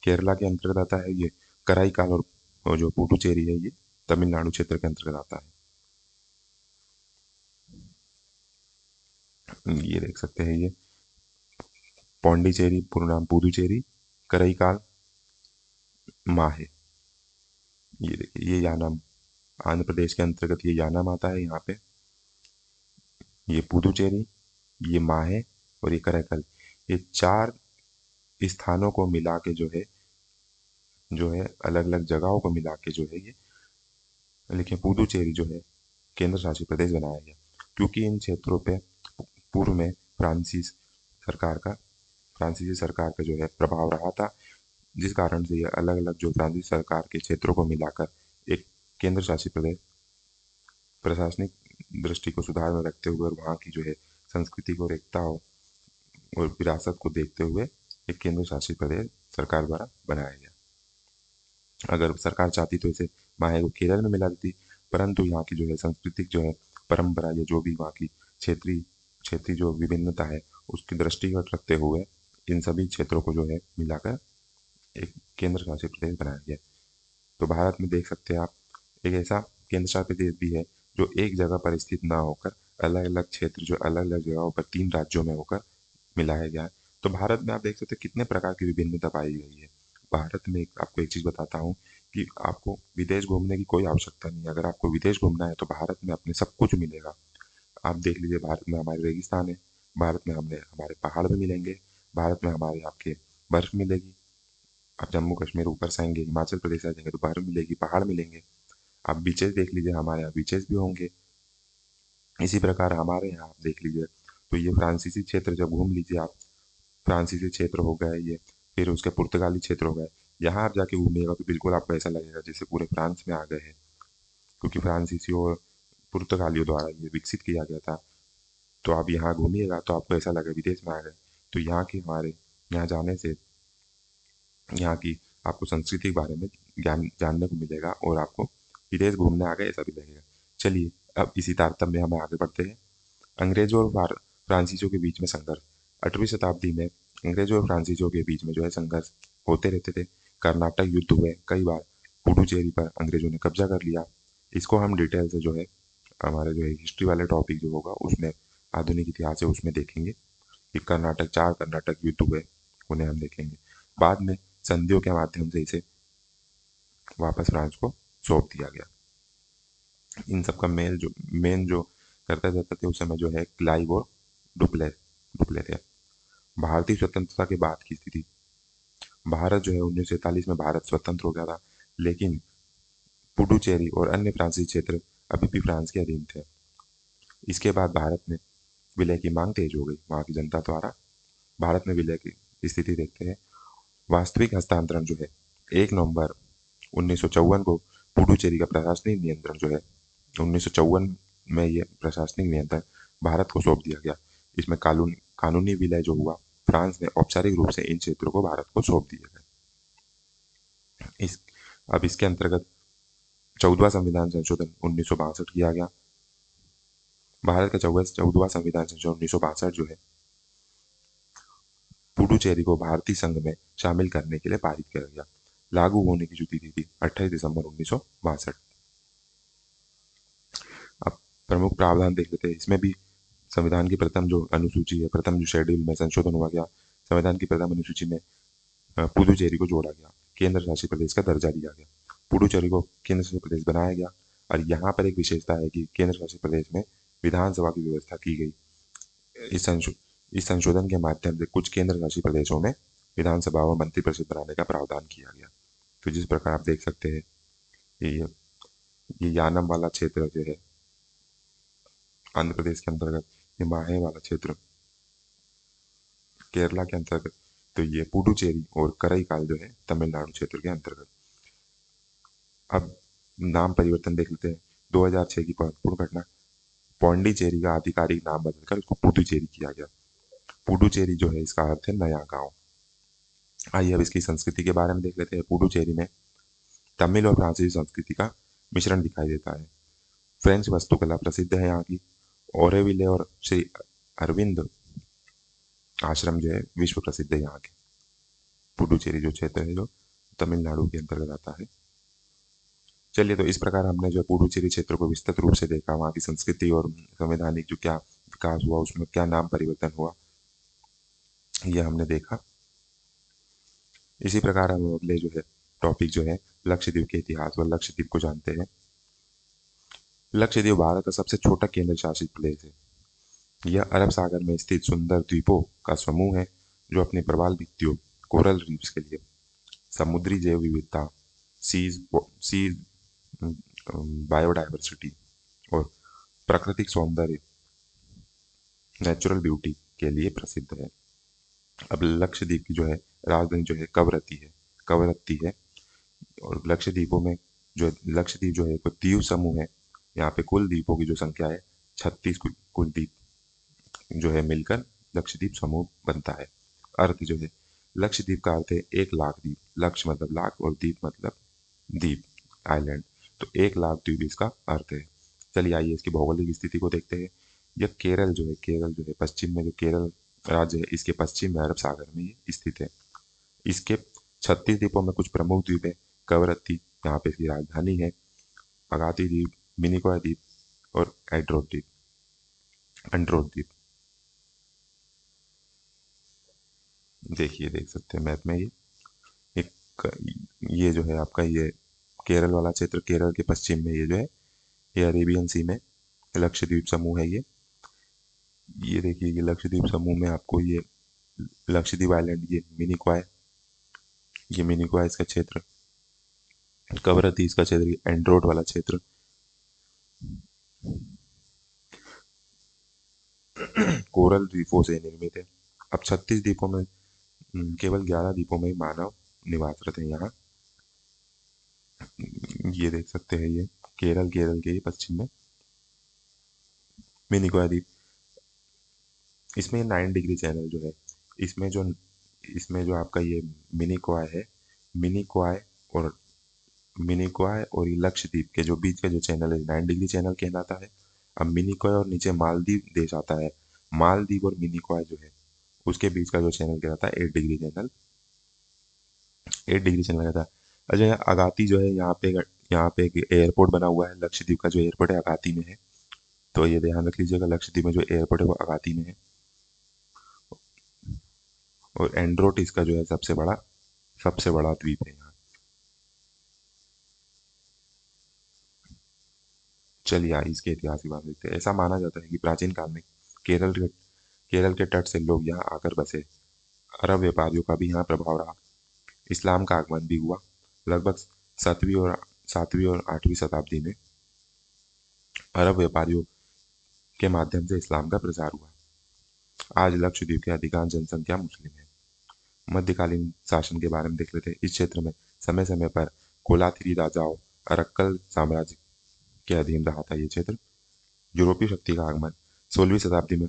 केरला के अंतर्गत आता है। ये कराईकाल और जो पुडुचेरी है ये तमिलनाडु क्षेत्र के अंतर्गत आता है। ये देख सकते हैं ये पौंडीचेरी, पूर्ण नाम पुदुचेरी, कराईकाल, माहे। ये देखिए ये यानाम आंध्र प्रदेश के अंतर्गत ये यानाम आता है यहाँ पे। ये पुदुचेरी, ये माहे और ये कराईकल, ये चार स्थानों को मिला के जो है अलग अलग जगहों को मिला के जो है ये, लेकिन पुदुचेरी जो है केंद्र शासित प्रदेश बनाया गया, क्योंकि इन क्षेत्रों पे पूर्व में फ्रांसीस सरकार का फ्रांसीसी सरकार का जो है प्रभाव रहा था, जिस कारण से ये अलग अलग जो फ्रांसीसी सरकार के क्षेत्रों को मिलाकर एक केंद्र शासित प्रदेश प्रशासनिक दृष्टि को सुधार में रखते हुए और वहाँ की जो है संस्कृति को, एकता और विरासत को देखते हुए एक केंद्र शासित प्रदेश सरकार द्वारा बनाया गया। अगर सरकार चाहती तो इसे माहे को केरल में मिला देती, परंतु यहाँ की जो है सांस्कृतिक जो है परंपरा या जो भी वहाँ की क्षेत्रीय क्षेत्रीय जो विभिन्नता है उसकी दृष्टिगत रखते हुए इन सभी क्षेत्रों को जो है मिलाकर एक केंद्र शासित प्रदेश बनाया गया। तो भारत में देख सकते हैं आप, एक ऐसा केंद्र शासित प्रदेश भी है जो एक जगह पर स्थित ना होकर अलग अलग क्षेत्र जो अलग अलग जगहों पर 3 राज्यों में होकर मिलाया गया है। तो भारत में आप देख सकते हैं कितने प्रकार की विभिन्नता पाई गई है। भारत में आपको एक चीज़ बताता हूँ कि आपको विदेश घूमने की कोई आवश्यकता नहीं है। अगर आपको विदेश घूमना है तो भारत में अपने सब कुछ मिलेगा। आप देख लीजिए, भारत में हमारे रेगिस्तान है, भारत में हमारे पहाड़ भी मिलेंगे, भारत में हमारे आपके बर्फ मिलेगी। आप जम्मू कश्मीर ऊपर से आएंगे, हिमाचल प्रदेश आ जाएंगे तो बर्फ मिलेगी, पहाड़ मिलेंगे। आप बीचेस देख लीजिए, हमारे यहाँ बीचेस भी होंगे। इसी प्रकार हमारे यहाँ आप देख लीजिए, तो ये फ्रांसीसी क्षेत्र जब घूम लीजिए आप, फ्रांसीसी क्षेत्र हो गए ये, फिर उसके पुर्तगाली क्षेत्र हो गए, यहाँ आप जाके घूमिएगा तो बिल्कुल आपको ऐसा लगेगा जैसे पूरे फ्रांस में आ गए हैं, क्योंकि फ्रांसीसियों और पुर्तगालियों द्वारा ये विकसित किया गया था। तो आप यहाँ घूमिएगा तो आपको ऐसा लगे विदेश में आ गए। तो यहाँ की हमारे यहाँ जाने से यहाँ की आपको संस्कृति के बारे में ज्ञान जानने को मिलेगा और आपको विदेश घूमने आ गए ऐसा भी लगेगा। चलिए अब इसी तारतम्य में हमें आगे बढ़ते हैं। अंग्रेजों और फ्रांसीसियों के बीच में संघर्ष। 8वीं शताब्दी में अंग्रेजों और फ्रांसीसियों के बीच में जो है संघर्ष होते रहते थे। कर्नाटक युद्ध हुए कई बार, पुडुचेरी पर अंग्रेजों ने कब्जा कर लिया। इसको हम डिटेल से जो है हमारे जो है हिस्ट्री वाले टॉपिक जो होगा उसमें, आधुनिक इतिहास है उसमें देखेंगे कि कर्नाटक युद्ध हुए, उन्हें हम देखेंगे। बाद में संधियों के माध्यम से इसे वापस फ्रांस को सौंप दिया गया। इन सब का मेन जो करते जाते थे उस समय जो है क्लाइव और डुप्ले डुप्ले थे। भारतीय स्वतंत्रता के बाद की स्थिति। भारत जो है 1947 में भारत स्वतंत्र हो गया था, लेकिन पुडुचेरी और अन्य फ्रांसीसी क्षेत्र अभी भी फ्रांस के अधीन थे। इसके बाद भारत में विलय की मांग तेज हो गई वहाँ की जनता द्वारा। भारत में विलय की स्थिति देखते हैं। वास्तविक हस्तांतरण जो है 1 नवंबर 1954 को पुडुचेरी का प्रशासनिक नियंत्रण जो है 1954 में ये प्रशासनिक नियंत्रण भारत को सौंप दिया गया। इसमें कानूनी विलय जो हुआ, फ्रांस ने औपचारिक रूप से इन क्षेत्रों को भारत को सौंप दिया गया। अब इसके अंतर्गत 14वां संविधान संशोधन 1962 किया गया। भारत का 14वां संविधान संशोधन 1962 जो है पुडुचेरी को भारतीय संघ में शामिल करने के लिए पारित किया गया। लागू होने की जो तिथि थी 28 दिसंबर 1962। अब प्रमुख प्रावधान देख लेते हैं। इसमें भी संविधान की प्रथम जो अनुसूची है, प्रथम जो शेड्यूल में संशोधन हुआ गया, संविधान की प्रथम अनुसूची में पुडुचेरी को जोड़ा गया, केंद्र शासित प्रदेश का दर्जा दिया गया, पुडुचेरी को केंद्र शासित प्रदेश बनाया गया। और यहाँ पर एक विशेषता है कि केंद्र शासित प्रदेश में विधानसभा की व्यवस्था की गई। इस संशो इस संशोधन के माध्यम से कुछ केंद्र शासित प्रदेशों में विधानसभा और मंत्रिपरिषद बनाने का प्रावधान किया गया। तो जिस प्रकार आप देख सकते हैं, ये ये यानम वाला क्षेत्र जो है आंध्र प्रदेश के अंतर्गत, ये माहे वाला क्षेत्र केरला के अंतर्गत, तो ये पुडुचेरी और कराईकाल जो है तमिलनाडु क्षेत्र के अंतर्गत। अब नाम परिवर्तन देख लेते हैं। 2006 की महत्वपूर्ण घटना, पौंडीचेरी का आधिकारिक नाम बदलकर उसको पुडुचेरी किया गया। पुडुचेरी जो है इसका अर्थ है नया गांव। आइए अब इसकी संस्कृति के बारे में देख लेते हैं। पुडुचेरी में तमिल और फ्रांसीसी संस्कृति का मिश्रण दिखाई देता है। फ्रेंच वास्तुकला प्रसिद्ध है यहाँ की। ओरेविले और श्री अरविंद आश्रम जो है विश्व प्रसिद्ध है यहाँ के। पुडुचेरी जो क्षेत्र है जो तमिलनाडु के अंतर्गत आता है। चलिए, तो इस प्रकार हमने जो पुडुचेरी क्षेत्र को विस्तृत रूप से देखा, वहाँ की संस्कृति और संवैधानिक जो क्या विकास हुआ, उसमें क्या नाम परिवर्तन हुआ, यह हमने देखा। इसी प्रकार हम अगले जो है टॉपिक जो है लक्षद्वीप के इतिहास व लक्षद्वीप को जानते हैं। लक्षद्वीप भारत का सबसे छोटा केंद्र शासित प्रदेश है। यह अरब सागर में स्थित सुंदर द्वीपों का समूह है जो अपनी प्रवाल भित्तियों, कोरल रीफ्स के लिए, समुद्री जैव विविधता, सीज सीज बायोडाइवर्सिटी और प्राकृतिक सौंदर्य, नेचुरल ब्यूटी के लिए प्रसिद्ध है। अब लक्षद्वीप की जो है राजधानी जो है कवरत्ती है। और लक्षद्वीपों में जो लक्षद्वीप जो है एक द्वीप समूह है। यहाँ पे कुल द्वीपों की जो संख्या है 36 कुल द्वीप जो है मिलकर लक्षद्वीप समूह बनता है। अर्थ जो है लक्षद्वीप का अर्थ है 1 लाख द्वीप। लक्ष्य मतलब लाख और द्वीप मतलब द्वीप, आइलैंड। तो 1 लाख द्वीप इसका अर्थ है। चलिए आइए इसकी भौगोलिक स्थिति को देखते हैं। यह केरल जो है पश्चिम में जो केरल राज्य है, इसके पश्चिम में अरब सागर में ये स्थित है। इसके 36 द्वीपों में कुछ प्रमुख द्वीप है। कवरत्ती, यहाँ पे इसकी राजधानी है। अगाती द्वीप, मिनिकॉय द्वीप और एंड्रोट द्वीप। देख सकते हैं मैप में एक ये जो है आपका ये केरल वाला क्षेत्र, केरल के पश्चिम में ये जो है ये अरेबियन सी में लक्षद्वीप समूह है। ये देखिए ये लक्षद्वीप समूह में आपको ये लक्षद्वीप आइलैंड, ये मिनिकॉय इसका क्षेत्र, कवरत्ती इसका क्षेत्र, एंड्रोट वाला क्षेत्र। कोरल द्वीपों से निर्मित है। अब 36 द्वीपों में केवल 11 द्वीपों में ही मानव निवासरत है यहाँ। ये देख सकते हैं ये केरल के ही पश्चिम में मिनिकॉय द्वीप। इसमें 9 डिग्री चैनल जो है, इसमें जो आपका ये मिनिकॉय है, मिनिकॉय और ये लक्षद्वीप के जो बीच का जो चैनल है 9 डिग्री चैनल कहलाता है। अब मिनिकॉय और नीचे मालदीव देश आता है। मालदीव और मिनिकॉय जो है उसके बीच का जो चैनल कहलाता है 8 डिग्री चैनल कहता है। अच्छा, यहाँ अगाती जो है, यहाँ पे एक एयरपोर्ट बना हुआ है। लक्षद्वीप का जो एयरपोर्ट है अगाती में है, तो ये ध्यान रख लीजिएगा, लक्षद्वीप में जो एयरपोर्ट है वो अगाती में है। और एंड्रोट इसका जो है सबसे बड़ा द्वीप है यहाँ। चलिए आइए इसके इतिहास की बात देखते हैं। ऐसा माना जाता है कि प्राचीन काल में केरल के केरल के तट से लोग यहाँ आकर बसे। अरब व्यापारियों का भी यहाँ प्रभाव रहा। इस्लाम का आगमन भी हुआ। लगभग 7वीं और 8वीं शताब्दी में अरब व्यापारियों के माध्यम से इस्लाम का प्रसार हुआ। आज लक्षद्वीप की अधिकांश जनसंख्या मुस्लिम है। मध्यकालीन शासन के बारे में देख लेते हैं। इस क्षेत्र में समय समय पर कोलाथिरी राजाओं, अरक्कल साम्राज्य के अधीन रहा था ये क्षेत्र। यूरोपीय शक्ति का आगमन 16वीं शताब्दी में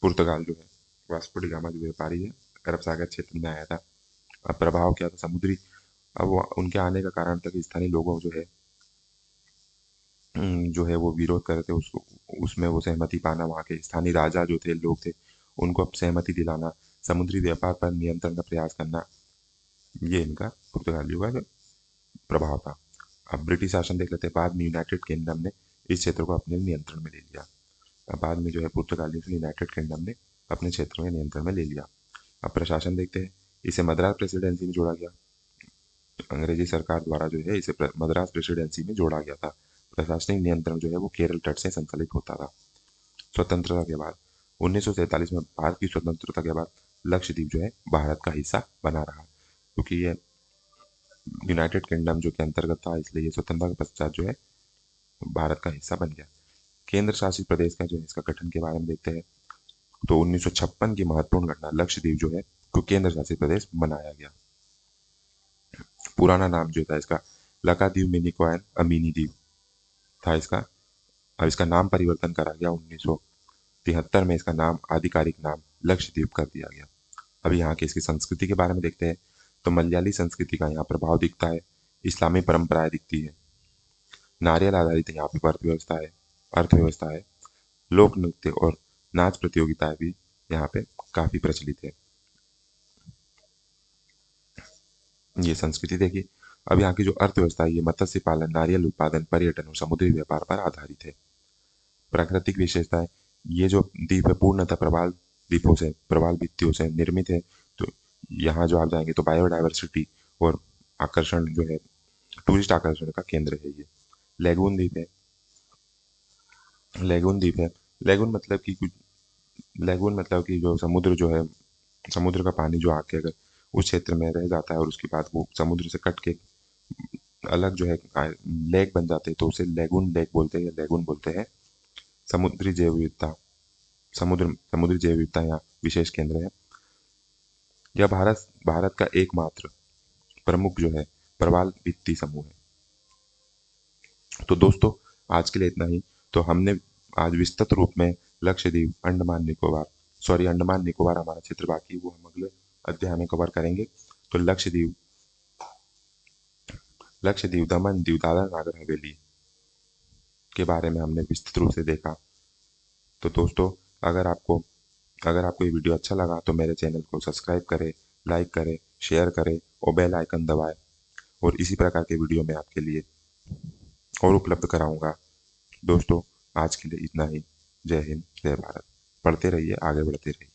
पुर्तगाल जो है, वास्को डी गामा जो व्यापारी है, अरब सागर क्षेत्र में आया था। अब प्रभाव क्या था समुद्री, अब उनके आने का कारण था कि स्थानीय लोगों जो है वो विरोध कर रहे थे उसको, उसमें वो सहमति पाना, वहाँ के स्थानीय राजा जो थे, लोग थे, उनको अब सहमति दिलाना, समुद्री व्यापार पर नियंत्रण का प्रयास करना, ये इनका पुर्तगालियों का प्रभाव था। अब ब्रिटिश शासन देख लेते हैं। बाद में यूनाइटेड किंगडम ने इस क्षेत्र को अपने नियंत्रण में ले लिया। अब बाद में जो है पुर्तगालियों से यूनाइटेड किंगडम ने अपने क्षेत्र में नियंत्रण में ले लिया। अब प्रशासन देखते हैं। इसे मद्रास प्रेसिडेंसी में जोड़ा गया। अंग्रेजी सरकार द्वारा जो है इसे मद्रास प्रेसिडेंसी में जोड़ा गया था। प्रशासनिक नियंत्रण जो है वो केरल तट से संचालित होता था। स्वतंत्रता के बाद 1947 में भारत की स्वतंत्रता के बाद लक्षद्वीप जो है भारत का हिस्सा बना रहा, क्योंकि ये यूनाइटेड किंगडम जो के अंतर्गत था, इसलिए ये स्वतंत्रता के पश्चात जो है भारत का हिस्सा बन गया। केंद्र शासित प्रदेश का जो है इसका गठन के बारे में देखते हैं। तो 1956 की महत्वपूर्ण घटना, लक्षद्वीप जो है को केंद्र शासित प्रदेश बनाया गया। पुराना नाम जो था इसका लकाद्वीप मिनिकॉय अमीनी द्वीप था इसका। अब इसका नाम परिवर्तन करा गया 1973 में। इसका नाम आधिकारिक नाम लक्षद्वीप कर दिया गया। अब यहाँ की इसकी संस्कृति के बारे में देखते हैं। तो मलयाली संस्कृति का यहाँ प्रभाव दिखता है, इस्लामी परंपराएं दिखती है, नारियल आधारित यहाँ पे अर्थव्यवस्था है, लोक नृत्य और नाच प्रतियोगिताएं भी यहाँ पे काफी प्रचलित है। ये संस्कृति देखिए। अब यहाँ की जो अर्थव्यवस्था है ये मत्स्य पालन, नारियल उत्पादन, पर्यटन और समुद्री व्यापार पर आधारित है। प्राकृतिक विशेषताएं, ये जो द्वीप है पूर्णतः प्रवाल भित्तियों से निर्मित है। तो यहाँ जो आप जाएंगे तो बायोडायवर्सिटी और आकर्षण जो है, टूरिस्ट आकर्षण का केंद्र है ये। लेगून द्वीप है। लेगून द्वीप है। लेगून मतलब कि कुछ लेगून मतलब कि जो समुद्र जो है, समुद्र का पानी जो आके अगर उस क्षेत्र में रह जाता है और उसके बाद वो समुद्र से कट के अलग जो है लेक बन जाते हैं, तो उसे लेगून लेक बोलते हैं या लेगून बोलते हैं। समुद्री जैव विविधता समुद्री जैव विविधता यहाँ विशेष केंद्र है। यह भारत का एकमात्र प्रमुख जो है प्रवाल भित्ति समूह है। तो दोस्तों, आज के लिए इतना ही। तो हमने आज विस्तृत रूप में लक्षद्वीप, अंडमान निकोबार हमारा क्षेत्र बाकी, वो हम अगले अध्याय में कवर करेंगे। तो लक्षद्वीप, दमन दीव, दादरा नागर हवेली के बारे में हमने विस्तृत रूप से देखा। तो दोस्तों, अगर आपको अगर आपको ये वीडियो अच्छा लगा तो मेरे चैनल को सब्सक्राइब करें, लाइक करें, शेयर करें और बेल आइकन दबाएं। और इसी प्रकार के वीडियो मैं आपके लिए और उपलब्ध कराऊंगा। दोस्तों, आज के लिए इतना ही। जय हिंद, जय भारत। पढ़ते रहिए, आगे बढ़ते रहिए।